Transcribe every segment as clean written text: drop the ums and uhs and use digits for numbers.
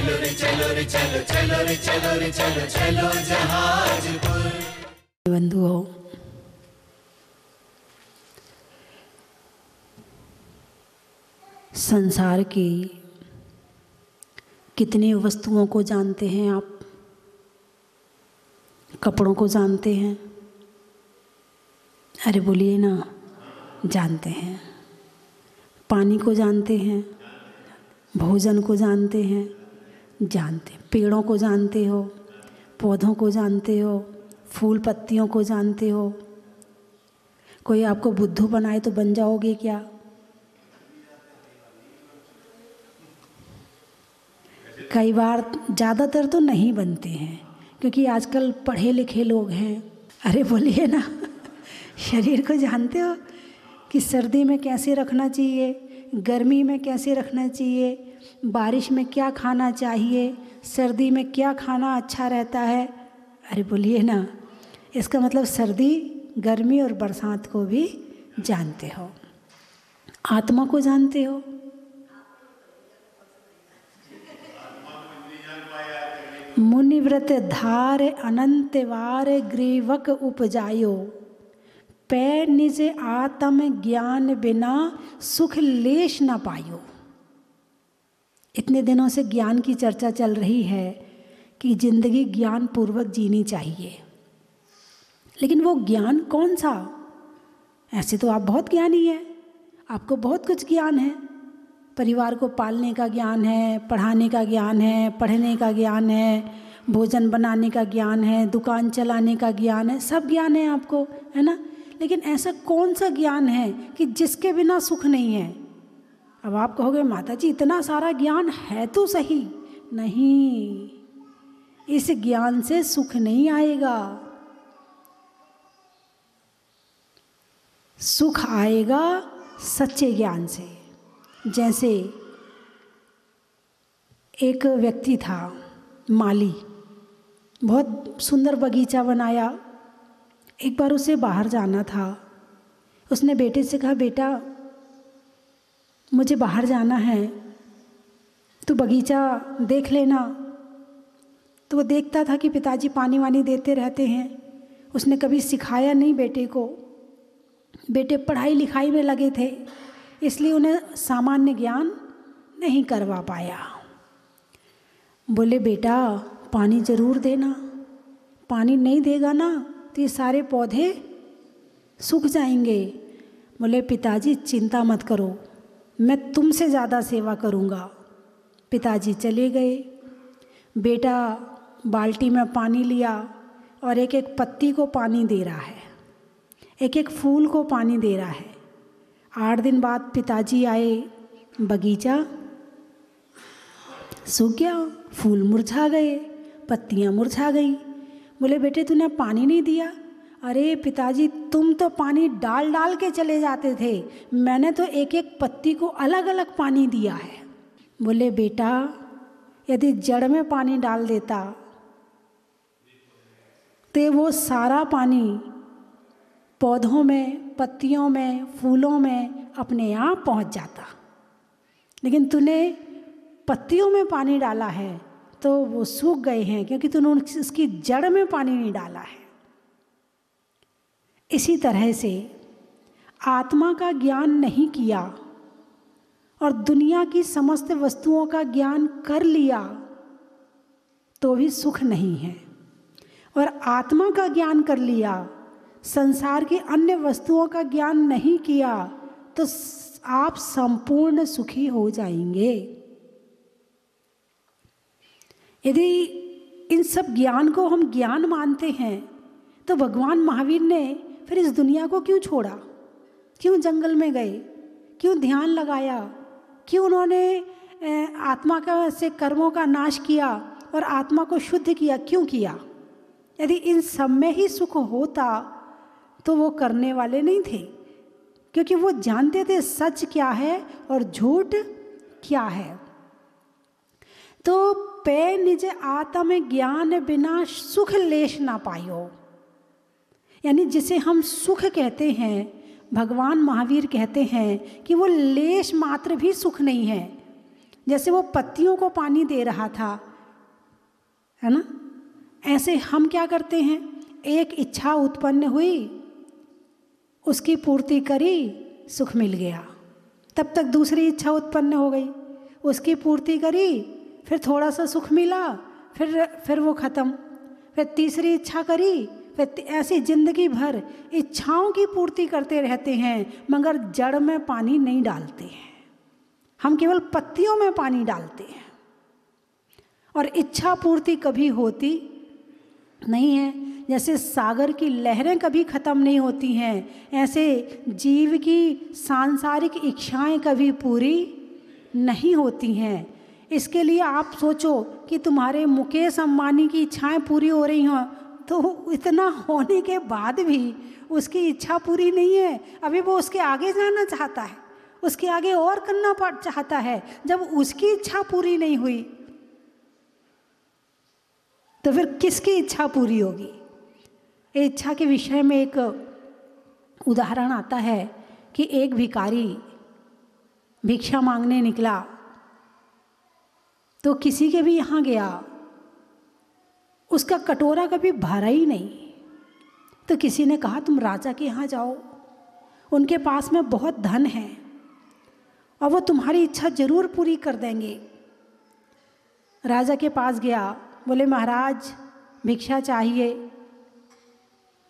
चलो रे चलो रे चलो चलो रे चलो रे चलो चलो जहाजपुर। बंधुओं, संसार की कितनी वस्तुओं को जानते हैं आप? कपड़ों को जानते हैं? अरे बोलिए ना, जानते हैं। पानी को जानते हैं, भोजन को जानते हैं, जानते। पेड़ों को जानते हो, पौधों को जानते हो, फूल पत्तियों को जानते हो। कोई आपको बुद्धू बनाए तो बन जाओगे क्या? कई बार, ज़्यादातर तो नहीं बनते हैं, क्योंकि आजकल पढ़े लिखे लोग हैं। अरे बोलिए ना, शरीर को जानते हो कि सर्दी में कैसे रखना चाहिए, गर्मी में कैसे रखना चाहिए, बारिश में क्या खाना चाहिए, सर्दी में क्या खाना अच्छा रहता है। अरे बोलिए ना, इसका मतलब सर्दी, गर्मी और बरसात को भी जानते हो। आत्मा को जानते हो? मुनिव्रत धार अनंत वार ग्रीवक उपजायो, पै निज आत्म ज्ञान बिना सुख लेश न पायो। इतने दिनों से ज्ञान की चर्चा चल रही है कि जिंदगी ज्ञान पूर्वक जीनी चाहिए, लेकिन वो ज्ञान कौन सा? ऐसे तो आप बहुत ज्ञानी हैं, आपको बहुत कुछ ज्ञान है। परिवार को पालने का ज्ञान है, पढ़ाने का ज्ञान है, पढ़ने का ज्ञान है, भोजन बनाने का ज्ञान है, दुकान चलाने का ज्ञान है, सब ज्ञान है आपको, है ना। लेकिन ऐसा कौन सा ज्ञान है कि जिसके बिना सुख नहीं है? अब आप कहोगे माता जी इतना सारा ज्ञान है तो सही। नहीं, इस ज्ञान से सुख नहीं आएगा। सुख आएगा सच्चे ज्ञान से। जैसे एक व्यक्ति था, माली, बहुत सुंदर बगीचा बनाया। एक बार उसे बाहर जाना था। उसने बेटे से कहा, बेटा मुझे बाहर जाना है, तू बगीचा देख लेना। तो वो देखता था कि पिताजी पानी वानी देते रहते हैं। उसने कभी सिखाया नहीं बेटे को। बेटे पढ़ाई लिखाई में लगे थे, इसलिए उन्हें सामान्य ज्ञान नहीं करवा पाया। बोले बेटा पानी ज़रूर देना, पानी नहीं देगा ना तो ये सारे पौधे सूख जाएंगे। बोले पिताजी चिंता मत करो, मैं तुमसे ज़्यादा सेवा करूँगा। पिताजी चले गए। बेटा बाल्टी में पानी लिया और एक एक पत्ती को पानी दे रहा है, एक एक फूल को पानी दे रहा है। 8 दिन बाद पिताजी आए, बगीचा सूख गया, फूल मुरझा गए, पत्तियां मुरझा गई। बोले बेटे तूने पानी नहीं दिया। अरे पिताजी तुम तो पानी डाल डाल के चले जाते थे, मैंने तो एक एक पत्ती को अलग अलग पानी दिया है। बोले बेटा यदि जड़ में पानी डाल देता तो वो सारा पानी पौधों में, पत्तियों में, फूलों में अपने आप पहुंच जाता, लेकिन तूने पत्तियों में पानी डाला है तो वो सूख गए हैं, क्योंकि तूने उसकी जड़ में पानी नहीं डाला है। इसी तरह से आत्मा का ज्ञान नहीं किया और दुनिया की समस्त वस्तुओं का ज्ञान कर लिया तो भी सुख नहीं है, और आत्मा का ज्ञान कर लिया, संसार की अन्य वस्तुओं का ज्ञान नहीं किया तो आप संपूर्ण सुखी हो जाएंगे। यदि इन सब ज्ञान को हम ज्ञान मानते हैं तो भगवान महावीर ने फिर इस दुनिया को क्यों छोड़ा? क्यों जंगल में गए? क्यों ध्यान लगाया? क्यों उन्होंने आत्मा का से कर्मों का नाश किया और आत्मा को शुद्ध किया? क्यों किया? यदि इन सब में ही सुख होता तो वो करने वाले नहीं थे, क्योंकि वो जानते थे सच क्या है और झूठ क्या है। तो पे निज आत्म ज्ञान बिना सुख लेश ना पायो, यानी जिसे हम सुख कहते हैं, भगवान महावीर कहते हैं कि वो लेश मात्र भी सुख नहीं है। जैसे वो पत्तियों को पानी दे रहा था, है ना, ऐसे हम क्या करते हैं, एक इच्छा उत्पन्न हुई, उसकी पूर्ति करी, सुख मिल गया। तब तक दूसरी इच्छा उत्पन्न हो गई, उसकी पूर्ति करी, फिर थोड़ा सा सुख मिला, फिर वो ख़त्म, फिर तीसरी इच्छा करी, फिर ऐसी जिंदगी भर इच्छाओं की पूर्ति करते रहते हैं, मगर जड़ में पानी नहीं डालते हैं। हम केवल पत्तियों में पानी डालते हैं और इच्छा पूर्ति कभी होती नहीं है। जैसे सागर की लहरें कभी ख़त्म नहीं होती हैं, ऐसे जीव की सांसारिक इच्छाएं कभी पूरी नहीं होती हैं। इसके लिए आप सोचो कि तुम्हारे मुकेश अंबानी की इच्छाएं पूरी हो रही हों, तो इतना होने के बाद भी उसकी इच्छा पूरी नहीं है। अभी वो उसके आगे जाना चाहता है, उसके आगे और करना चाहता है। जब उसकी इच्छा पूरी नहीं हुई तो फिर किसकी इच्छा पूरी होगी? इच्छा के विषय में एक उदाहरण आता है कि एक भिखारी भिक्षा मांगने निकला, तो किसी के भी यहाँ गया, उसका कटोरा कभी भरा ही नहीं। तो किसी ने कहा तुम राजा के यहाँ जाओ, उनके पास में बहुत धन है और वो तुम्हारी इच्छा जरूर पूरी कर देंगे। राजा के पास गया, बोले महाराज भिक्षा चाहिए।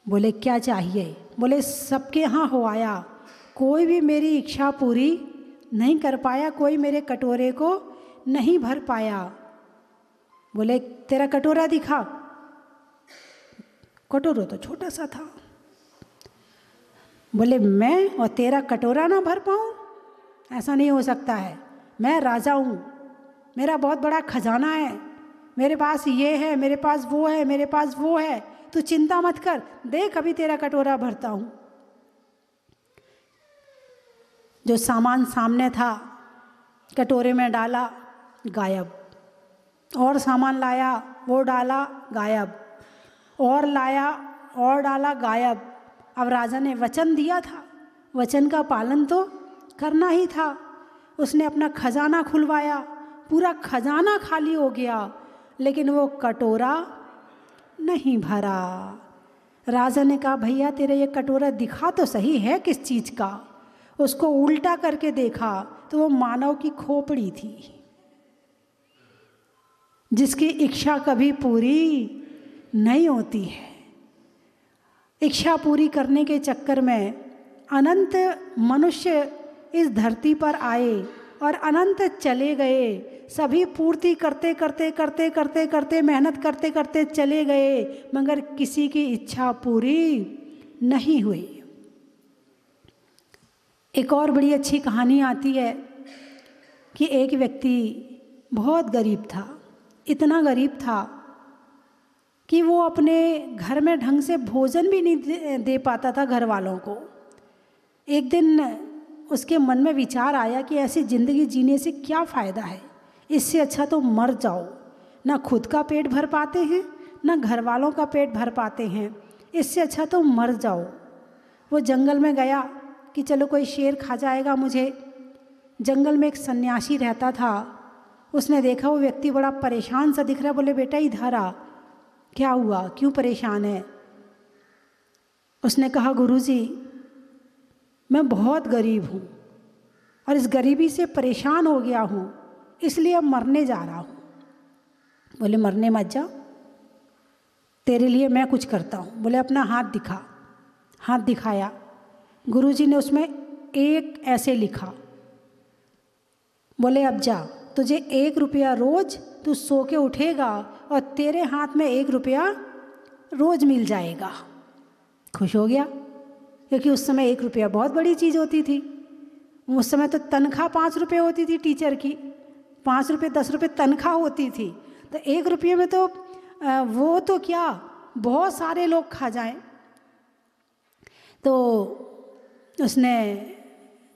बोले क्या चाहिए? बोले सबके यहाँ हो आया, कोई भी मेरी इच्छा पूरी नहीं कर पाया, कोई मेरे कटोरे को नहीं भर पाया। बोले तेरा कटोरा दिखा। कटोरा तो छोटा सा था। बोले मैं और तेरा कटोरा ना भर पाऊँ? ऐसा नहीं हो सकता है, मैं राजा हूँ, मेरा बहुत बड़ा खजाना है, मेरे पास ये है, मेरे पास वो है, मेरे पास वो है, तू चिंता मत कर, देख अभी तेरा कटोरा भरता हूँ। जो सामान सामने था कटोरे में डाला, गायब। और सामान लाया, वो डाला, गायब। और लाया और डाला, गायब। अब राजा ने वचन दिया था, वचन का पालन तो करना ही था। उसने अपना खजाना खुलवाया, पूरा खजाना खाली हो गया, लेकिन वो कटोरा नहीं भरा। राजा ने कहा भैया तेरा ये कटोरा दिखा तो सही है किस चीज़ का। उसको उल्टा करके देखा तो वो मानव की खोपड़ी थी, जिसकी इच्छा कभी पूरी नहीं होती है। इच्छा पूरी करने के चक्कर में अनंत मनुष्य इस धरती पर आए और अनंत चले गए। सभी पूर्ति करते करते करते करते करते मेहनत करते करते चले गए, मगर किसी की इच्छा पूरी नहीं हुई। एक और बड़ी अच्छी कहानी आती है कि एक व्यक्ति बहुत गरीब था, इतना गरीब था कि वो अपने घर में ढंग से भोजन भी नहीं दे पाता था घर वालों को। एक दिन उसके मन में विचार आया कि ऐसी ज़िंदगी जीने से क्या फ़ायदा है, इससे अच्छा तो मर जाओ। ना खुद का पेट भर पाते हैं, ना घर वालों का पेट भर पाते हैं, इससे अच्छा तो मर जाओ। वो जंगल में गया कि चलो कोई शेर खा जाएगा मुझे। जंगल में एक सन्यासी रहता था, उसने देखा वो व्यक्ति बड़ा परेशान सा दिख रहा है। बोले बेटा इधर आ, क्या हुआ, क्यों परेशान है? उसने कहा गुरुजी मैं बहुत गरीब हूँ और इस गरीबी से परेशान हो गया हूँ, इसलिए अब मरने जा रहा हूँ। बोले मरने मत जा, तेरे लिए मैं कुछ करता हूँ। बोले अपना हाथ दिखा। हाथ दिखाया, गुरुजी ने उसमें एक ऐसे लिखा। बोले अब जा, तुझे 1 रुपया रोज तू सो के उठेगा और तेरे हाथ में 1 रुपया रोज मिल जाएगा। खुश हो गया, क्योंकि उस समय 1 रुपया बहुत बड़ी चीज़ होती थी। उस समय तो तनख्वाह 5 रुपये होती थी टीचर की, 5 रुपये 10 रुपये तनख्वाह होती थी। तो 1 रुपये में तो वो तो क्या बहुत सारे लोग खा जाएं। तो उसने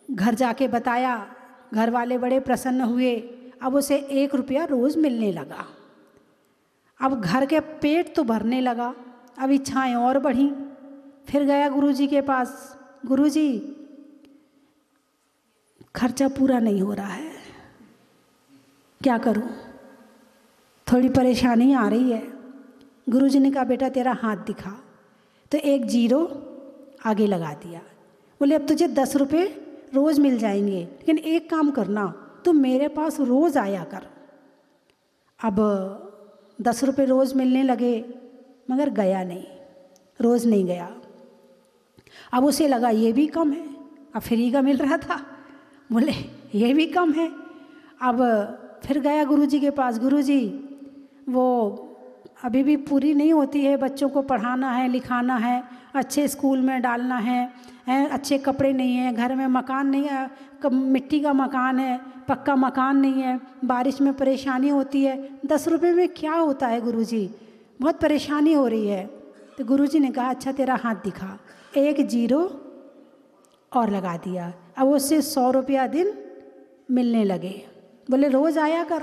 घर जाके बताया, घर वाले बड़े प्रसन्न हुए। अब उसे 1 रुपया रोज़ मिलने लगा। अब घर के पेट तो भरने लगा, अब इच्छाएं और बढ़ीं। फिर गया गुरुजी के पास, गुरुजी खर्चा पूरा नहीं हो रहा है, क्या करूं, थोड़ी परेशानी आ रही है। गुरुजी ने कहा बेटा तेरा हाथ दिखा, तो एक 0 आगे लगा दिया। बोले अब तुझे 10 रुपये रोज़ मिल जाएंगे, लेकिन एक काम करना, तुम मेरे पास रोज़ आया कर। अब 10 रुपये रोज़ मिलने लगे, मगर गया नहीं, रोज़ नहीं गया। अब उसे लगा ये भी कम है, अब फ्री का मिल रहा था, बोले ये भी कम है। अब फिर गया गुरुजी के पास, गुरुजी वो अभी भी पूरी नहीं होती है, बच्चों को पढ़ाना है, लिखाना है, अच्छे स्कूल में डालना है, अच्छे कपड़े नहीं है, घर में मकान नहीं है, मिट्टी का मकान है, पक्का मकान नहीं है, बारिश में परेशानी होती है, 10 रुपये में क्या होता है गुरुजी, बहुत परेशानी हो रही है। तो गुरुजी ने कहा अच्छा तेरा हाथ दिखा, एक 0 और लगा दिया। अब उससे 100 रुपया दिन मिलने लगे। बोले रोज़ आया कर,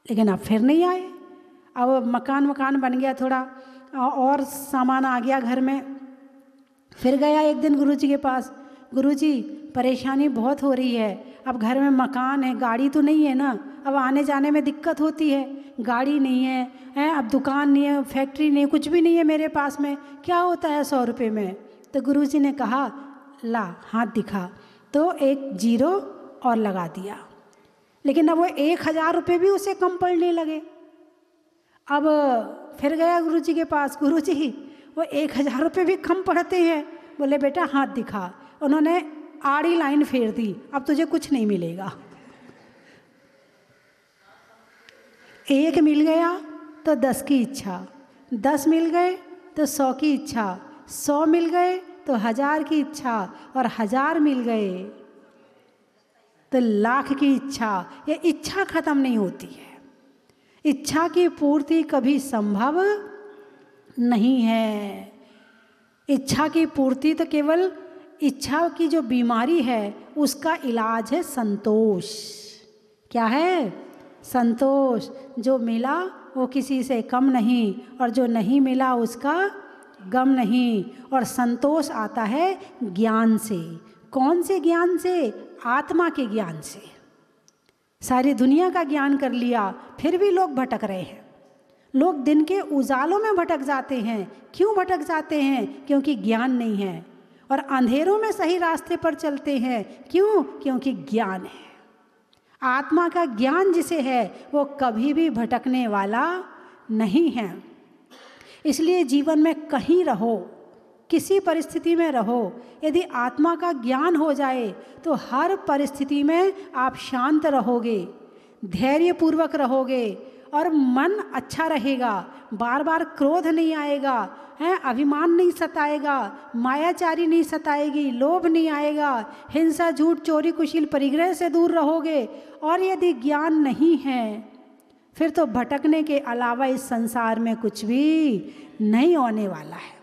लेकिन अब फिर नहीं आए। अब मकान बन गया, थोड़ा और सामान आ गया घर में। फिर गया एक दिन गुरुजी के पास, गुरुजी परेशानी बहुत हो रही है, अब घर में मकान है, गाड़ी तो नहीं है ना, अब आने जाने में दिक्कत होती है, गाड़ी नहीं है, अब दुकान नहीं है, फैक्ट्री नहीं, कुछ भी नहीं है मेरे पास में, क्या होता है 100 रुपये में। तो गुरुजी ने कहा ला हाथ दिखा, तो एक 0 और लगा दिया। लेकिन अब वो 1000 रुपये भी उसे कम पड़ने लगे। अब फिर गया गुरुजी के पास, गुरुजी वो 1000 रुपये भी कम पड़ते हैं। बोले बेटा हाथ दिखा। उन्होंने आड़ी लाइन फेर दी, अब तुझे कुछ नहीं मिलेगा। 1 मिल गया तो 10 की इच्छा, 10 मिल गए तो 100 की इच्छा, 100 मिल गए तो 1000 की इच्छा, और 1000 मिल गए तो लाख की इच्छा। ये इच्छा खत्म नहीं होती है, इच्छा की पूर्ति कभी संभव नहीं है। इच्छा की पूर्ति तो केवल इच्छा की जो बीमारी है उसका इलाज है संतोष। क्या है? संतोष। जो मिला वो किसी से कम नहीं, और जो नहीं मिला उसका गम नहीं। और संतोष आता है ज्ञान से। कौन से ज्ञान से? आत्मा के ज्ञान से। सारी दुनिया का ज्ञान कर लिया फिर भी लोग भटक रहे हैं। लोग दिन के उजालों में भटक जाते हैं। क्यों भटक जाते हैं? क्योंकि ज्ञान नहीं है। और अंधेरों में सही रास्ते पर चलते हैं। क्यों? क्योंकि ज्ञान है। आत्मा का ज्ञान जिसे है वो कभी भी भटकने वाला नहीं है। इसलिए जीवन में कहीं रहो, किसी परिस्थिति में रहो, यदि आत्मा का ज्ञान हो जाए तो हर परिस्थिति में आप शांत रहोगे, धैर्यपूर्वक रहोगे, और मन अच्छा रहेगा। बार बार क्रोध नहीं आएगा, अभिमान नहीं सताएगा, मायाचारी नहीं सताएगी, लोभ नहीं आएगा, हिंसा, झूठ, चोरी, कुशील, परिग्रह से दूर रहोगे। और यदि ज्ञान नहीं है फिर तो भटकने के अलावा इस संसार में कुछ भी नहीं होने वाला है।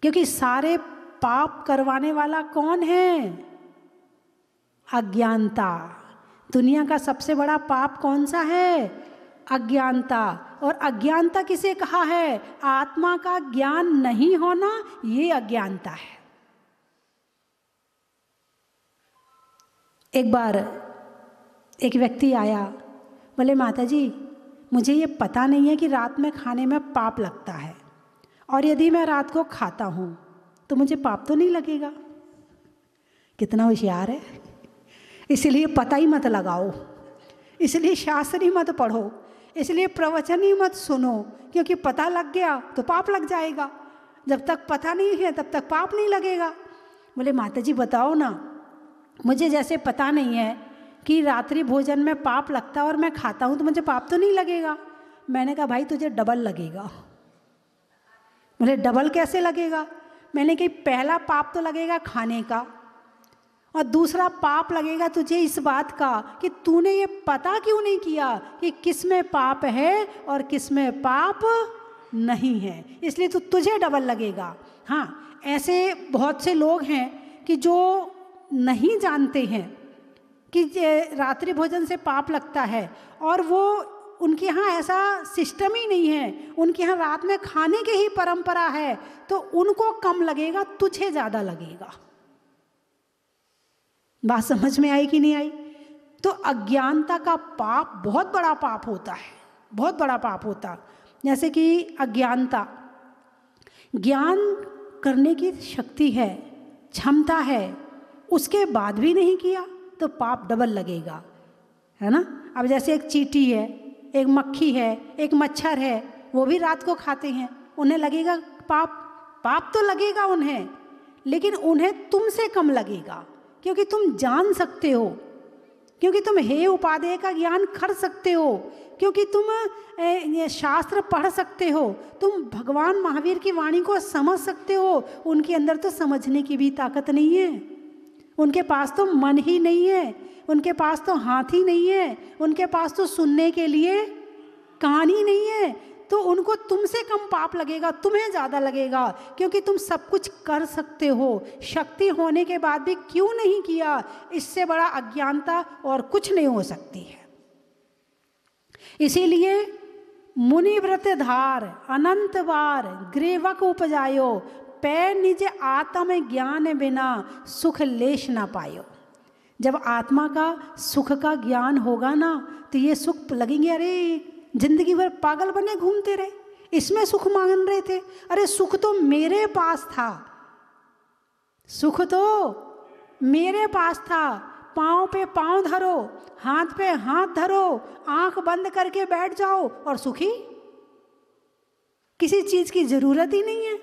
क्योंकि सारे पाप करवाने वाला कौन है? अज्ञानता। दुनिया का सबसे बड़ा पाप कौन सा है? अज्ञानता। और अज्ञानता किसे कहा है? आत्मा का ज्ञान नहीं होना, ये अज्ञानता है। एक बार एक व्यक्ति आया, बोले माता जी मुझे ये पता नहीं है कि रात में खाने में पाप लगता है, और यदि मैं रात को खाता हूँ तो मुझे पाप तो नहीं लगेगा। कितना होशियार है। इसलिए पता ही मत लगाओ, इसलिए शास्त्र ही मत पढ़ो, इसलिए प्रवचन ही मत सुनो, क्योंकि पता लग गया तो पाप लग जाएगा। जब तक पता नहीं है तब तक पाप नहीं लगेगा। बोले माता जी बताओ ना, मुझे जैसे पता नहीं है कि रात्रि भोजन में पाप लगता है और मैं खाता हूँ तो मुझे पाप तो नहीं लगेगा। मैंने कहा भाई तुझे डबल लगेगा। बोले डबल कैसे लगेगा? मैंने कहा पहला पाप तो लगेगा खाने का, और दूसरा पाप लगेगा तुझे इस बात का कि तूने ये पता क्यों नहीं किया कि किस में पाप है और किस में पाप नहीं है, इसलिए तो तुझे डबल लगेगा। हाँ, ऐसे बहुत से लोग हैं कि जो नहीं जानते हैं कि रात्रि भोजन से पाप लगता है, और वो उनके यहाँ ऐसा सिस्टम ही नहीं है, उनके यहाँ रात में खाने की ही परंपरा है, तो उनको कम लगेगा, तुझे ज़्यादा लगेगा। बात समझ में आई कि नहीं आई? तो अज्ञानता का पाप बहुत बड़ा पाप होता है, बहुत बड़ा पाप होता। जैसे कि अज्ञानता, ज्ञान करने की शक्ति है, क्षमता है, उसके बाद भी नहीं किया तो पाप डबल लगेगा, है ना। अब जैसे एक चींटी है, एक मक्खी है, एक मच्छर है, वो भी रात को खाते हैं, उन्हें लगेगा पाप, पाप तो लगेगा उन्हें, लेकिन उन्हें तुमसे कम लगेगा, क्योंकि तुम जान सकते हो, क्योंकि तुम हे उपादेय का ज्ञान कर सकते हो, क्योंकि तुम ये शास्त्र पढ़ सकते हो, तुम भगवान महावीर की वाणी को समझ सकते हो। उनके अंदर तो समझने की भी ताकत नहीं है, उनके पास तो मन ही नहीं है, उनके पास तो हाथ ही नहीं है, उनके पास तो सुनने के लिए कान ही नहीं है। तो उनको तुमसे कम पाप लगेगा, तुम्हें ज़्यादा लगेगा, क्योंकि तुम सब कुछ कर सकते हो। शक्ति होने के बाद भी क्यों नहीं किया, इससे बड़ा अज्ञानता और कुछ नहीं हो सकती है। इसीलिए मुनि व्रत धार अनंत बार ग्रीवक उपजायो, पै निज आत्म ज्ञान बिना सुख लेश ना पायो। जब आत्मा का सुख का ज्ञान होगा ना, तो ये सुख लगेंगे, अरे जिंदगी भर पागल बने घूमते रहे, इसमें सुख मांग रहे थे, अरे सुख तो मेरे पास था, सुख तो मेरे पास था। पाँव पे पाँव धरो, हाथ पे हाथ धरो, आंख बंद करके बैठ जाओ और सुखी, किसी चीज़ की ज़रूरत ही नहीं है।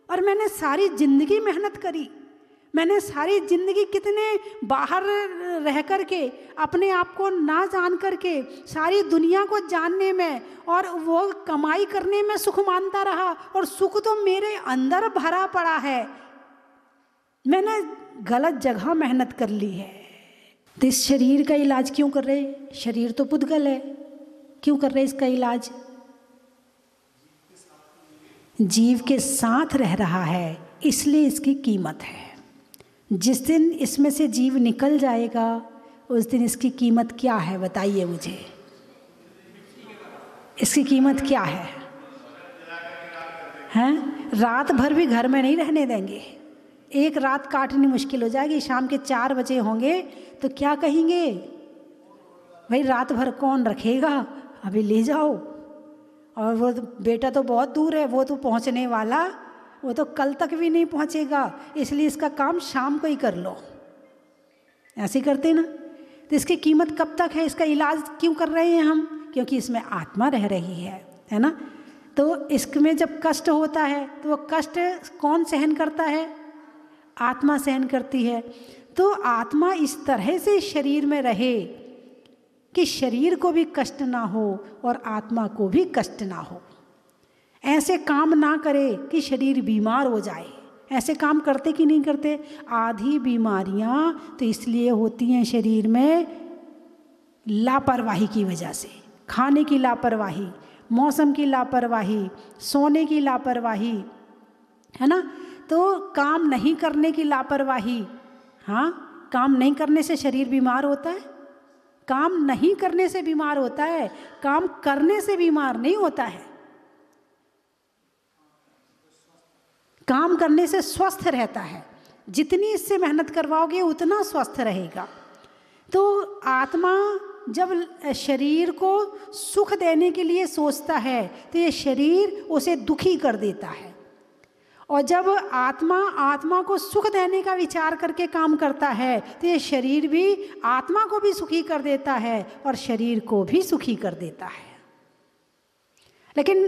और मैंने सारी जिंदगी मेहनत करी, मैंने सारी जिंदगी कितने बाहर रह कर के, अपने आप को ना जान करके, सारी दुनिया को जानने में और वो कमाई करने में सुख मानता रहा, और सुख तो मेरे अंदर भरा पड़ा है। मैंने गलत जगह मेहनत कर ली है। तो इस शरीर का इलाज क्यों कर रहे? शरीर तो पुद्गल है, क्यों कर रहे इसका इलाज? जीव के साथ रह रहा है, इसलिए इसकी कीमत है। जिस दिन इसमें से जीव निकल जाएगा, उस दिन इसकी कीमत क्या है बताइए मुझे, इसकी कीमत क्या है? हैं? रात भर भी घर में नहीं रहने देंगे, एक रात काटनी मुश्किल हो जाएगी। शाम के 4 बजे होंगे तो क्या कहेंगे, भाई रात भर कौन रखेगा, अभी ले जाओ। और वो बेटा तो बहुत दूर है, वो तो पहुंचने वाला, वो तो कल तक भी नहीं पहुंचेगा, इसलिए इसका काम शाम को ही कर लो। ऐसे करते ना। तो इसकी कीमत कब तक है, इसका इलाज क्यों कर रहे हैं हम? क्योंकि इसमें आत्मा रह रही है ना। तो इसमें जब कष्ट होता है तो वो कष्ट कौन सहन करता है? आत्मा सहन करती है। तो आत्मा इस तरह से शरीर में रहे कि शरीर को भी कष्ट ना हो और आत्मा को भी कष्ट ना हो। ऐसे काम ना करे कि शरीर बीमार हो जाए। ऐसे काम करते कि नहीं करते? आधी बीमारियां तो इसलिए होती हैं शरीर में, लापरवाही की वजह से। खाने की लापरवाही, मौसम की लापरवाही, सोने की लापरवाही, है ना। तो काम नहीं करने की लापरवाही। हाँ, काम नहीं करने से शरीर बीमार होता है? काम नहीं करने से बीमार होता है, काम करने से बीमार नहीं होता है। काम करने से स्वस्थ रहता है, जितनी इससे मेहनत करवाओगे उतना स्वस्थ रहेगा। तो आत्मा जब शरीर को सुख देने के लिए सोचता है तो ये शरीर उसे दुखी कर देता है, और जब आत्मा को सुख देने का विचार करके काम करता है तो ये शरीर भी आत्मा को भी सुखी कर देता है और शरीर को भी सुखी कर देता है। लेकिन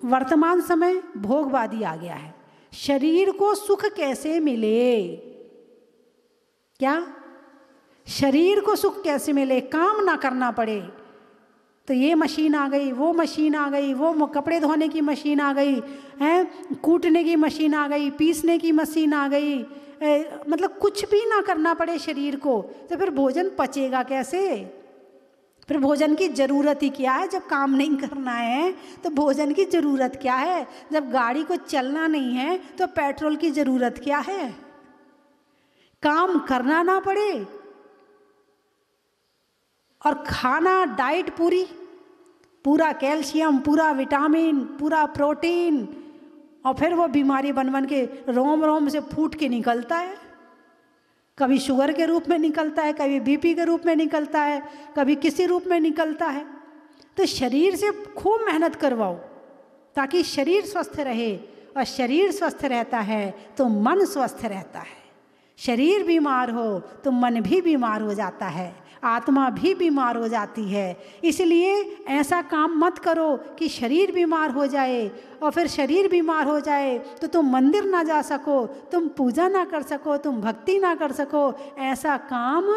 वर्तमान समय भोगवादी आ गया है। शरीर को सुख कैसे मिले? क्या शरीर को सुख कैसे मिले? काम ना करना पड़े। तो ये मशीन आ गई, वो मशीन आ गई, वो कपड़े धोने की मशीन आ गई है, कूटने की मशीन आ गई, पीसने की मशीन आ गई, मतलब कुछ भी ना करना पड़े शरीर को, तो फिर भोजन पचेगा कैसे? फिर भोजन की ज़रूरत ही क्या है? जब काम नहीं करना है तो भोजन की ज़रूरत क्या है? जब गाड़ी को चलना नहीं है तो पेट्रोल की ज़रूरत क्या है? काम करना ना पड़े और खाना डाइट पूरा कैल्शियम, पूरा विटामिन, पूरा प्रोटीन, और फिर वो बीमारी बन बन के रोम रोम से फूट के निकलता है। कभी शुगर के रूप में निकलता है, कभी बीपी के रूप में निकलता है, कभी किसी रूप में निकलता है। तो शरीर से खूब मेहनत करवाओ ताकि शरीर स्वस्थ रहे, और शरीर स्वस्थ रहता है तो मन स्वस्थ रहता है। शरीर बीमार हो तो मन भी बीमार हो जाता है, आत्मा भी बीमार हो जाती है। इसलिए ऐसा काम मत करो कि शरीर बीमार हो जाए, और फिर शरीर बीमार हो जाए तो तुम मंदिर ना जा सको, तुम पूजा ना कर सको, तुम भक्ति ना कर सको। ऐसा काम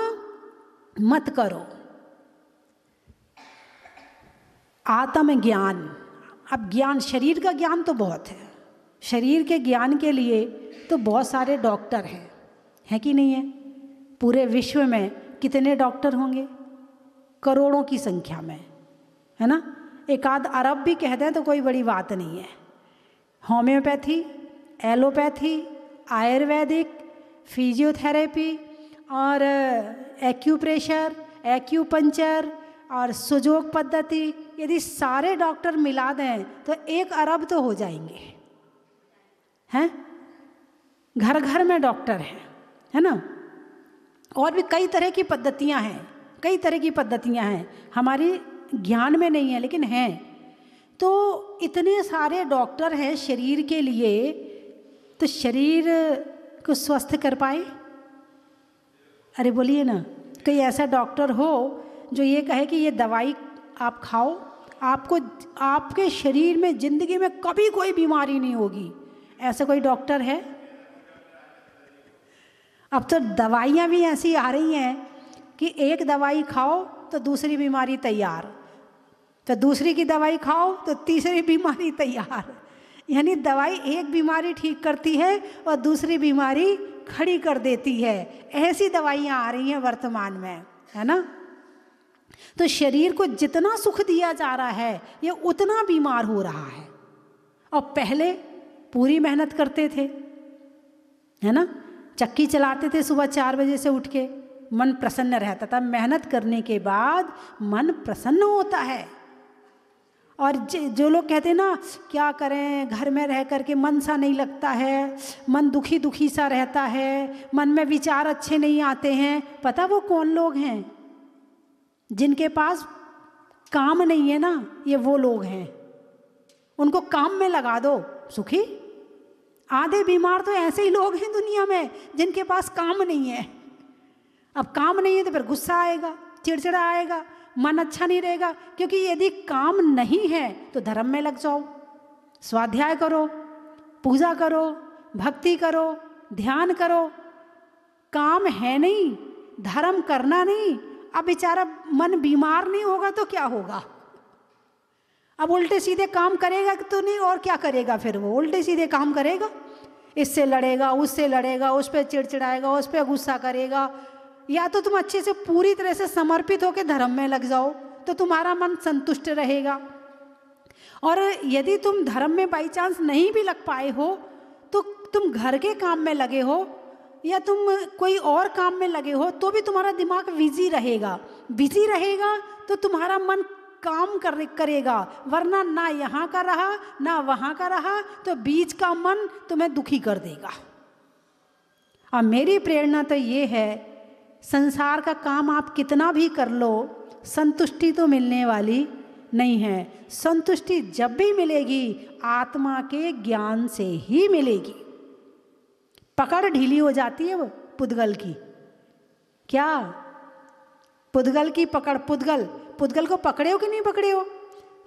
मत करो। आत्म ज्ञान, अब ज्ञान, शरीर का ज्ञान तो बहुत है। शरीर के ज्ञान के लिए तो बहुत सारे डॉक्टर हैं, है कि नहीं है? पूरे विश्व में कितने डॉक्टर होंगे? करोड़ों की संख्या में, है ना? एक आध अरब भी कह दें तो कोई बड़ी बात नहीं है। होम्योपैथी, एलोपैथी, आयुर्वेदिक, फिजियोथेरेपी और एक्यूप्रेशर, एक्यूपंचर और सुजोग पद्धति, यदि सारे डॉक्टर मिला दें तो 1 अरब तो हो जाएंगे, हैं? घर घर में डॉक्टर हैं, है ना? और भी कई तरह की पद्धतियां हैं, कई तरह की पद्धतियां हैं, हमारी ज्ञान में नहीं है लेकिन हैं। तो इतने सारे डॉक्टर हैं शरीर के लिए, तो शरीर को स्वस्थ कर पाए? अरे बोलिए ना, कोई ऐसा डॉक्टर हो जो ये कहे कि ये दवाई आप खाओ, आपको, आपके शरीर में ज़िंदगी में कभी कोई बीमारी नहीं होगी? ऐसा कोई डॉक्टर है? अब तो दवाइयाँ भी ऐसी आ रही हैं कि एक दवाई खाओ तो दूसरी बीमारी तैयार, तो दूसरी की दवाई खाओ तो तीसरी बीमारी तैयार। यानी दवाई एक बीमारी ठीक करती है और दूसरी बीमारी खड़ी कर देती है। ऐसी दवाइयाँ आ रही हैं वर्तमान में, है ना? तो शरीर को जितना सुख दिया जा रहा है ये उतना बीमार हो रहा है। और पहले पूरी मेहनत करते थे, है ना? चक्की चलाते थे सुबह 4 बजे से उठ के, मन प्रसन्न रहता था। मेहनत करने के बाद मन प्रसन्न होता है। और जो लोग कहते हैं ना, क्या करें, घर में रह करके मन सा नहीं लगता है, मन दुखी दुखी सा रहता है, मन में विचार अच्छे नहीं आते हैं, पता वो कौन लोग हैं? जिनके पास काम नहीं है ना, ये वो लोग हैं। उनको काम में लगा दो, सुखी। आधे बीमार तो ऐसे ही लोग हैं दुनिया में जिनके पास काम नहीं है। अब काम नहीं है तो फिर गुस्सा आएगा, चिड़चिड़ा आएगा, मन अच्छा नहीं रहेगा। क्योंकि यदि काम नहीं है तो धर्म में लग जाओ, स्वाध्याय करो, पूजा करो, भक्ति करो, ध्यान करो। काम है नहीं, धर्म करना नहीं, अब बेचारा मन बीमार नहीं होगा तो क्या होगा? अब उल्टे सीधे काम करेगा तो नहीं, और क्या करेगा? फिर वो उल्टे सीधे काम करेगा, इससे लड़ेगा, उससे लड़ेगा, उस पर चिड़चिड़ाएगा, उस पर गुस्सा करेगा। या तो तुम अच्छे से पूरी तरह से समर्पित होकर धर्म में लग जाओ तो तुम्हारा मन संतुष्ट रहेगा। और यदि तुम धर्म में बाई चांस नहीं भी लग पाए हो तो तुम घर के काम में लगे हो या तुम कोई और काम में लगे हो तो भी तुम्हारा दिमाग बिजी रहेगा। बिजी रहेगा तो तुम्हारा मन काम करेगा, वरना ना यहाँ का रहा ना वहाँ का रहा तो बीच का मन तुम्हें दुखी कर देगा। और मेरी प्रेरणा तो ये है, संसार का काम आप कितना भी कर लो, संतुष्टि तो मिलने वाली नहीं है। संतुष्टि जब भी मिलेगी आत्मा के ज्ञान से ही मिलेगी। पकड़ ढीली हो जाती है वो पुद्गल की। क्या पुद्गल की पकड़? पुद्गल को पकड़े हो कि नहीं पकड़े हो?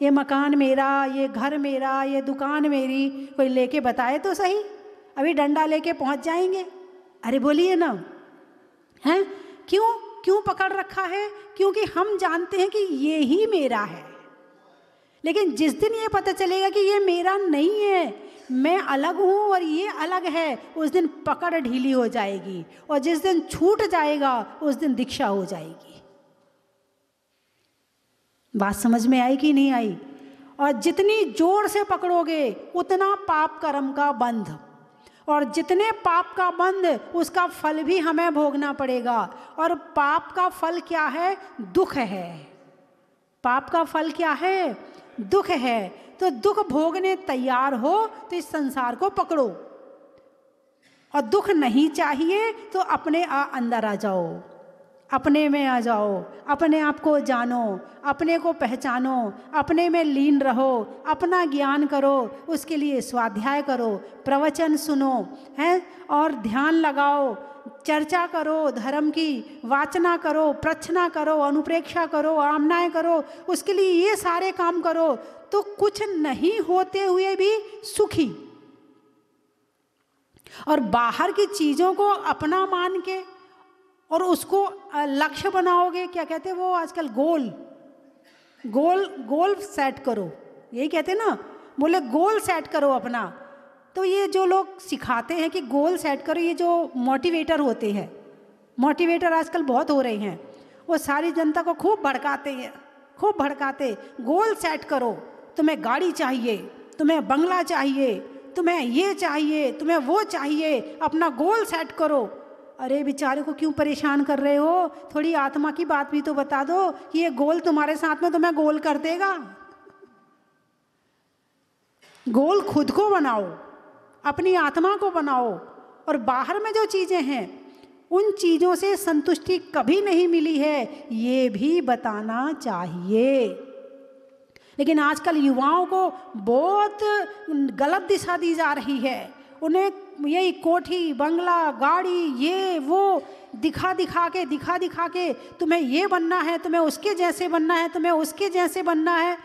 ये मकान मेरा, ये घर मेरा, ये दुकान मेरी, कोई लेके बताए तो सही। अभी डंडा लेके पहुंच जाएंगे। अरे बोलिए ना, हैं? क्यों पकड़ रखा है? क्योंकि हम जानते हैं कि ये ही मेरा है। लेकिन जिस दिन ये पता चलेगा कि ये मेरा नहीं है, मैं अलग हूँ और ये अलग है, उस दिन पकड़ ढीली हो जाएगी। और जिस दिन छूट जाएगा उस दिन दीक्षा हो जाएगी। बात समझ में आई कि नहीं आई? और जितनी जोर से पकड़ोगे उतना पाप कर्म का बंध, और जितने पाप का बंध उसका फल भी हमें भोगना पड़ेगा। और पाप का फल क्या है? दुख है। पाप का फल क्या है? दुख है। तो दुख भोगने तैयार हो तो इस संसार को पकड़ो। और दुख नहीं चाहिए तो अपने अंदर आ जाओ, अपने में आ जाओ, अपने आप को जानो, अपने को पहचानो, अपने में लीन रहो, अपना ज्ञान करो, उसके लिए स्वाध्याय करो, प्रवचन सुनो हैं और ध्यान लगाओ, चर्चा करो, धर्म की वाचना करो, प्रच्छना करो, अनुप्रेक्षा करो, आमनाएं करो, उसके लिए ये सारे काम करो तो कुछ नहीं होते हुए भी सुखी। और बाहर की चीज़ों को अपना मान के और उसको लक्ष्य बनाओगे, क्या कहते हैं वो आजकल, गोल सेट करो, यही कहते हैं ना, बोले गोल सेट करो अपना। तो ये जो लोग सिखाते हैं कि गोल सेट करो, ये जो मोटिवेटर होते हैं, मोटिवेटर आजकल बहुत हो रहे हैं, वो सारी जनता को खूब भड़काते हैं, खूब भड़काते, गोल सेट करो, तुम्हें गाड़ी चाहिए, तुम्हें बंगला चाहिए, तुम्हें ये चाहिए, तुम्हें वो चाहिए, अपना गोल सेट करो। अरे बेचारे को क्यों परेशान कर रहे हो, थोड़ी आत्मा की बात भी तो बता दो कि ये गोल तुम्हारे साथ में तुम्हें गोल कर देगा। गोल खुद को बनाओ, अपनी आत्मा को बनाओ, और बाहर में जो चीज़ें हैं उन चीज़ों से संतुष्टि कभी नहीं मिली है ये भी बताना चाहिए। लेकिन आजकल युवाओं को बहुत गलत दिशा दी जा रही है, उन्हें यही कोठी बंगला गाड़ी ये वो दिखा दिखा के तुम्हें ये बनना है, तुम्हें उसके जैसे बनना है, तुम्हें उसके जैसे बनना है।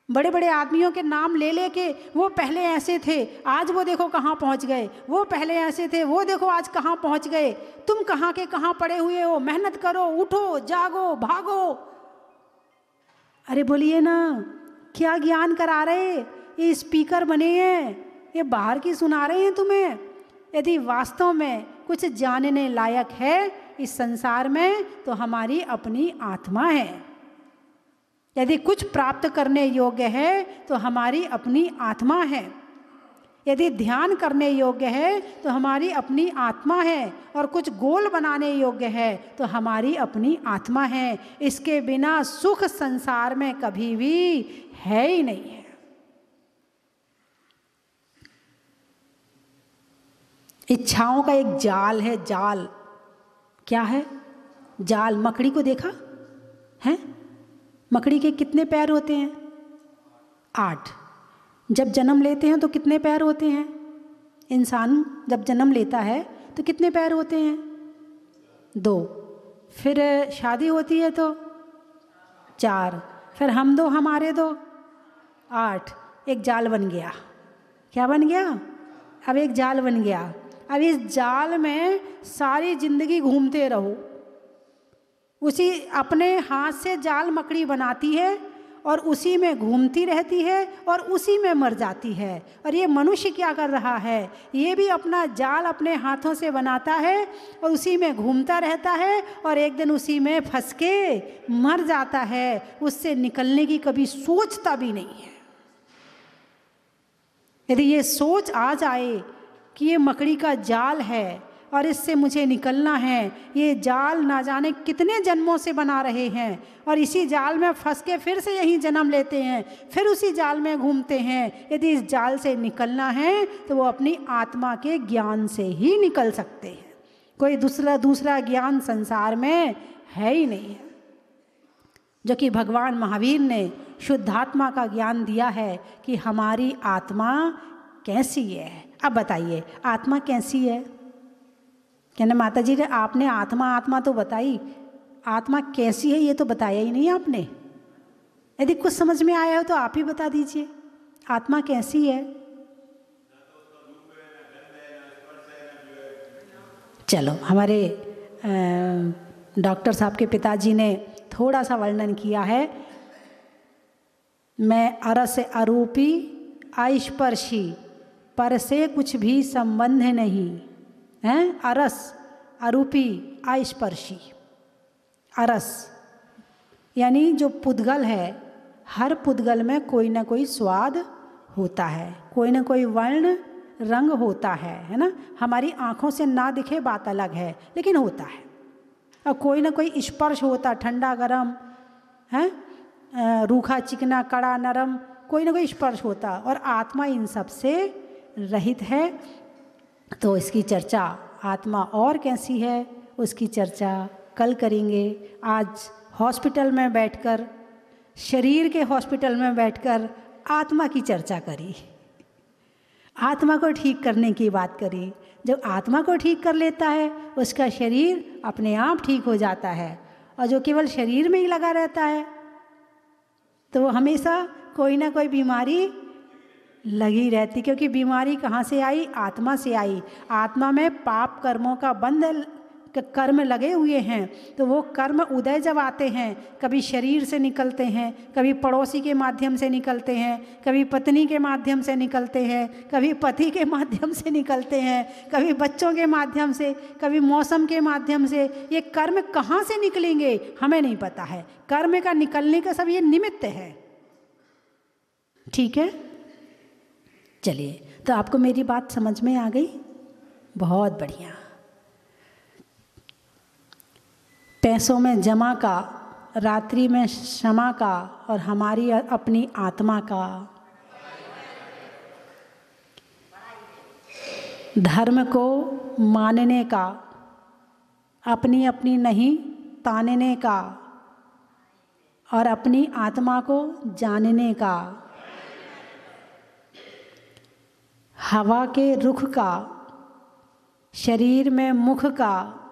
बड़े बड़े आदमियों के नाम ले लेके, वो पहले ऐसे थे आज वो देखो कहाँ पहुँच गए, वो पहले ऐसे थे वो देखो आज कहाँ पहुँच गए, तुम कहाँ के कहाँ पड़े हुए हो, मेहनत करो, उठो, जागो, भागो। अरे बोलिए ना, क्या ज्ञान करा रहे, ये स्पीकर बने हैं, ये बाहर की सुना रहे हैं तुम्हें। यदि वास्तव में कुछ जानने लायक है इस संसार में तो हमारी अपनी आत्मा है, यदि कुछ प्राप्त करने योग्य है तो हमारी अपनी आत्मा है, यदि ध्यान करने योग्य है तो हमारी अपनी आत्मा है, और कुछ गोल बनाने योग्य है तो हमारी अपनी आत्मा है। इसके बिना सुख संसार में कभी भी है ही नहीं है। इच्छाओं का एक जाल है, जाल क्या है, जाल। मकड़ी को देखा है, मकड़ी के कितने पैर होते हैं? 8। जब जन्म लेते हैं तो कितने पैर होते हैं? इंसान जब जन्म लेता है तो कितने पैर होते हैं? 2। फिर शादी होती है तो 4, फिर हम 2 हमारे 2, 8। एक जाल बन गया। क्या बन गया? अब एक जाल बन गया। अब इस जाल में सारी जिंदगी घूमते रहो, उसी अपने हाथ से जाल मकड़ी बनाती है और उसी में घूमती रहती है और उसी में मर जाती है। और ये मनुष्य क्या कर रहा है, ये भी अपना जाल अपने हाथों से बनाता है और उसी में घूमता रहता है और एक दिन उसी में फंस के मर जाता है, उससे निकलने की कभी सोचता भी नहीं है। यदि ये सोच आ जाए कि ये मकड़ी का जाल है और इससे मुझे निकलना है, ये जाल ना जाने कितने जन्मों से बना रहे हैं और इसी जाल में फंस के फिर से यहीं जन्म लेते हैं, फिर उसी जाल में घूमते हैं। यदि इस जाल से निकलना है तो वो अपनी आत्मा के ज्ञान से ही निकल सकते हैं, कोई दूसरा ज्ञान संसार में है ही नहीं है। जो कि भगवान महावीर ने शुद्धात्मा का ज्ञान दिया है कि हमारी आत्मा कैसी है। अब बताइए आत्मा कैसी है? कहना माता जी आपने आत्मा तो बताई, आत्मा कैसी है ये तो बताया ही नहीं आपने। यदि कुछ समझ में आया हो तो आप ही बता दीजिए, आत्मा कैसी है? चलो, हमारे डॉक्टर साहब के पिताजी ने थोड़ा सा वर्णन किया है। मैं अरस अरूपी आस्पर्शी, पर से कुछ भी संबंध नहीं है। अरस अरूपी आस्पर्शी, अरस यानी जो पुद्गल है, हर पुद्गल में कोई ना कोई स्वाद होता है, कोई ना कोई वर्ण रंग होता है ना। हमारी आँखों से ना दिखे बात अलग है, लेकिन होता है। और कोई ना कोई स्पर्श होता, ठंडा गरम है, रूखा चिकना कड़ा नरम, कोई ना कोई स्पर्श होता। और आत्मा इन सब से रहित है। तो इसकी चर्चा आत्मा और कैसी है उसकी चर्चा कल करेंगे। आज हॉस्पिटल में बैठकर, शरीर के हॉस्पिटल में बैठकर आत्मा की चर्चा करी, आत्मा को ठीक करने की बात करी। जब आत्मा को ठीक कर लेता है उसका शरीर अपने आप ठीक हो जाता है, और जो केवल शरीर में ही लगा रहता है तो वो हमेशा कोई ना कोई बीमारी लगी रहती, क्योंकि बीमारी कहाँ से आई? आत्मा से आई। आत्मा में पाप कर्मों का बंध कर्म लगे हुए हैं, तो वो कर्म उदय जब आते हैं, कभी शरीर से निकलते हैं, कभी पड़ोसी के माध्यम से निकलते हैं, कभी पत्नी के माध्यम से निकलते हैं, कभी पति के माध्यम से निकलते हैं, कभी बच्चों के माध्यम से, कभी मौसम के माध्यम से। ये कर्म कहाँ से निकलेंगे हमें नहीं पता है। कर्म का निकलने का सब ये निमित्त है। ठीक है, चलिए, तो आपको मेरी बात समझ में आ गई? बहुत बढ़िया। पैसों में जमा का, रात्रि में क्षमा का, और हमारी अपनी आत्मा का। धर्म को मानने का, अपनी अपनी नहीं तानने का, और अपनी आत्मा को जानने का। हवा के रुख का, शरीर में मुख का,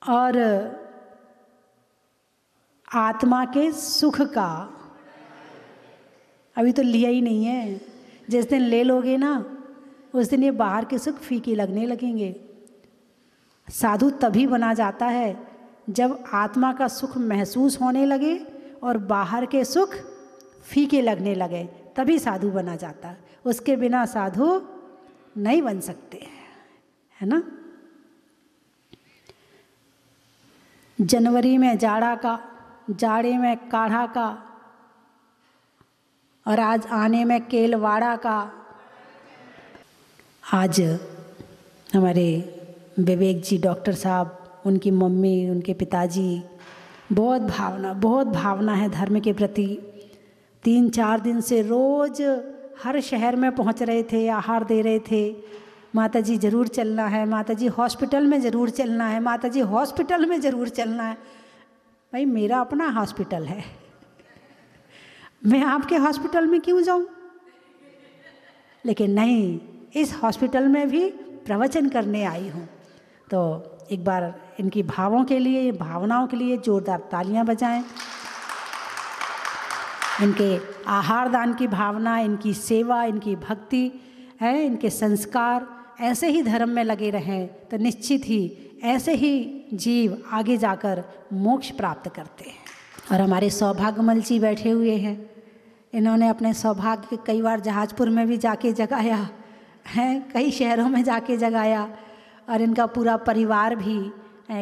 और आत्मा के सुख का। अभी तो लिया ही नहीं है, जिस दिन ले लोगे ना उस दिन ये बाहर के सुख फीके लगने लगेंगे। साधु तभी बना जाता है जब आत्मा का सुख महसूस होने लगे और बाहर के सुख फीके लगने लगे, तभी साधु बना जाता है। उसके बिना साधु नहीं बन सकते, है ना। जनवरी में जाड़ा का, जाड़े में काढ़ा का, और आज आने में केलवाड़ा का। आज हमारे विवेक जी डॉक्टर साहब, उनकी मम्मी, उनके पिताजी, बहुत भावना है धर्म के प्रति। 3-4 दिन से रोज़ हर शहर में पहुंच रहे थे, आहार दे रहे थे। माता जी ज़रूर चलना है, माता जी हॉस्पिटल में ज़रूर चलना है, माता जी हॉस्पिटल में ज़रूर चलना है। भाई मेरा अपना हॉस्पिटल है, मैं आपके हॉस्पिटल में क्यों जाऊं? लेकिन नहीं, इस हॉस्पिटल में भी प्रवचन करने आई हूं। तो एक बार इनकी भावों के लिए, भावनाओं के लिए जोरदार तालियां बजाएं। इनके आहार दान की भावना, इनकी सेवा, इनकी भक्ति है, इनके संस्कार ऐसे ही धर्म में लगे रहें तो निश्चित ही ऐसे ही जीव आगे जाकर मोक्ष प्राप्त करते हैं। और हमारे सौभाग्यमल जी बैठे हुए हैं, इन्होंने अपने सौभाग्य कई बार जहाजपुर में भी जाके जगाया है, कई शहरों में जाके जगाया, और इनका पूरा परिवार भी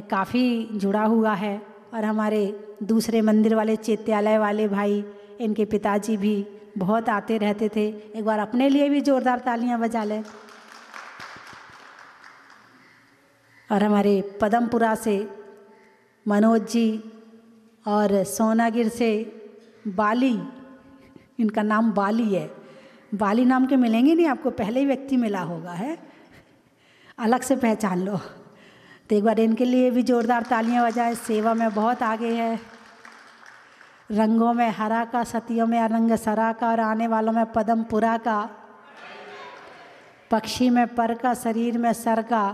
काफ़ी जुड़ा हुआ है। और हमारे दूसरे मंदिर वाले चैत्यालय वाले भाई, इनके पिताजी भी बहुत आते रहते थे। एक बार अपने लिए भी जोरदार तालियां बजा लें। और हमारे पदमपुरा से मनोज जी, और सोनागिर से बाली, इनका नाम बाली है। बाली नाम के मिलेंगे नहीं आपको, पहले ही व्यक्ति मिला होगा, है अलग से पहचान लो। तो एक बार इनके लिए भी जोरदार तालियां बजाएं। सेवा में बहुत आगे है, रंगों में हरा का, सतियों में रंग सरा का, और आने वालों में पदमपुरा का, पक्षी में पर का, शरीर में सर का,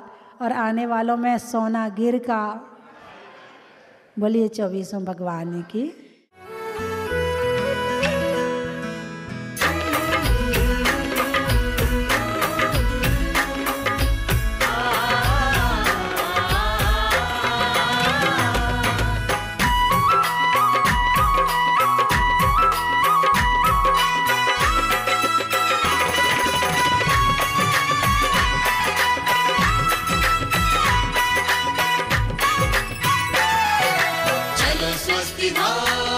और आने वालों में सोनागिर का। बोलिए 24 भगवान की। चलो स्वस्ति भाव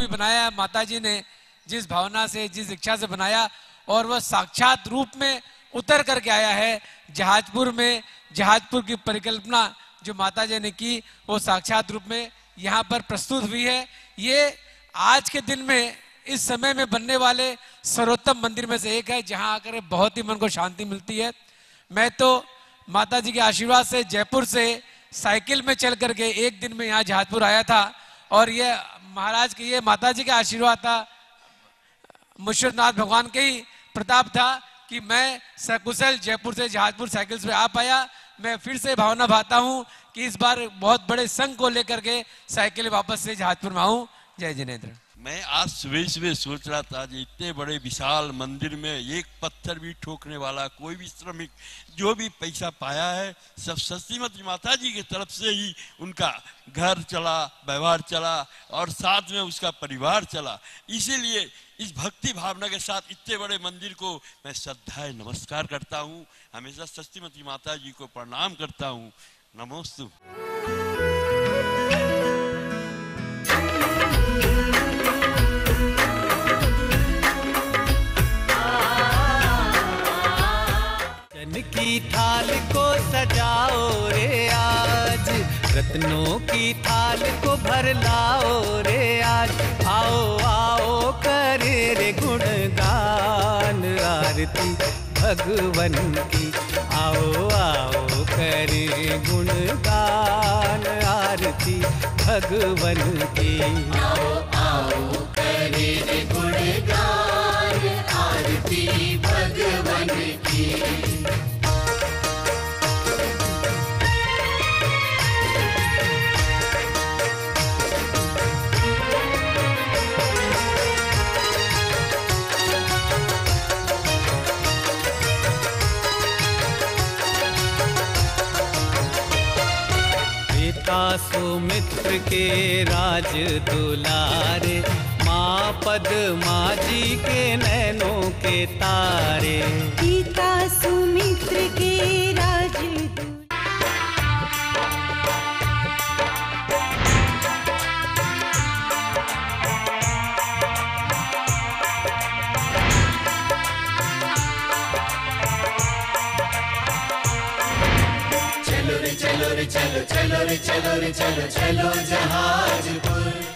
भी बनाया माता जी ने, जिस भावना से, जिस इच्छा से बनाया, और वह साक्षात रूप में उतर करके आया है जहाजपुर में। जहाजपुर की परिकल्पना जो माता जी ने की वो साक्षात रूप में यहाँ पर प्रस्तुत हुई है। ये आज के दिन में, इस समय में बनने वाले सर्वोत्तम मंदिर में से एक है, जहाँ आकर बहुत ही मन को शांति मिलती है। मैं तो माता जी के आशीर्वाद से जयपुर से साइकिल में चल करके एक दिन में यहाँ जहाजपुर आया था, और ये महाराज के, ये माता जी का आशीर्वाद था, मुर्शिदनाथ भगवान के ही प्रताप था कि मैं सकुशल जयपुर से जहाजपुर साइकिल से आ पाया। मैं फिर से भावना भाता हूँ कि इस बार बहुत बड़े संघ को लेकर के साइकिल वापस से जहाजपुर में आऊँ। जय जिनेंद्र। मैं आज सुबह सुबह सोच रहा था कि इतने बड़े विशाल मंदिर में एक पत्थर भी ठोकने वाला कोई भी श्रमिक जो भी पैसा पाया है, सब सस्तीमती माता जी की तरफ से ही उनका घर चला, व्यवहार चला, और साथ में उसका परिवार चला। इसीलिए इस भक्ति भावना के साथ इतने बड़े मंदिर को मैं श्रद्धाएं नमस्कार करता हूँ, हमेशा सस्तीमती माता जी को प्रणाम करता हूँ। नमोस्तु। की थाल को सजाओ रे आज, रत्नों की थाल को भर लाओ रे आज। आओ आओ करे रे गुणगान आरती भगवन की। आओ आओ करे गुणगान आरती भगवन की। आओ आओ करे रे गुणगान आरती भगवन की। सुमित्र के राज दुलारे, माँ पद्मा जी के नैनों के तारे। पिता सुमित्र के राज चलो रे चलो रे चलो, चलो रे चलो रे चलो, चलो जहाजपुर।